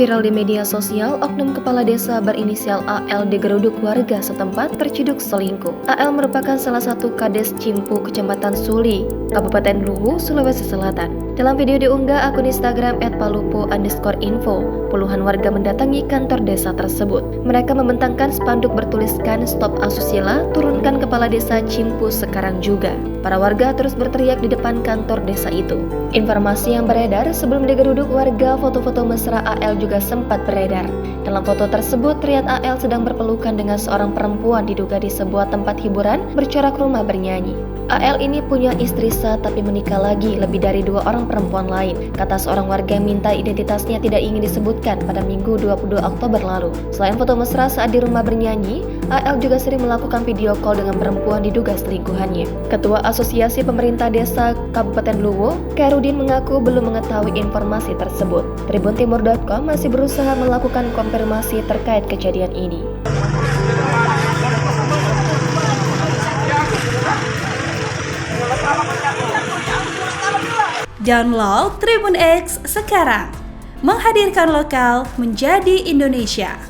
Viral di media sosial, oknum kepala desa berinisial AL digeruduk warga setempat terciduk selingkuh. AL merupakan salah satu kades Cimpu, Kecamatan Suli, Kabupaten Luwu, Sulawesi Selatan. Dalam video diunggah akun Instagram @palupo_info, puluhan warga mendatangi kantor desa tersebut. Mereka membentangkan spanduk bertuliskan "Stop Asusila, turunkan kepala desa Cimpu sekarang juga". Para warga terus berteriak di depan kantor desa itu. Informasi yang beredar sebelum digeruduk warga, foto-foto mesra AL juga sempat beredar. Dalam foto tersebut terlihat AL sedang berpelukan dengan seorang perempuan diduga di sebuah tempat hiburan bercorak rumah bernyanyi. AL ini punya istri sah tapi menikah lagi lebih dari 2 orang perempuan lain, kata seorang warga yang minta identitasnya tidak ingin disebutkan pada Minggu 22 Oktober lalu. Selain foto mesra saat di rumah bernyanyi, AL juga sering melakukan video call dengan perempuan diduga selingkuhannya. Ketua Asosiasi Pemerintah Desa Kabupaten Luwu, Khairudin, mengaku belum mengetahui informasi tersebut. Tribuntimur.com masih berusaha melakukan konfirmasi terkait kejadian ini. Download Tribun X sekarang, menghadirkan lokal menjadi Indonesia.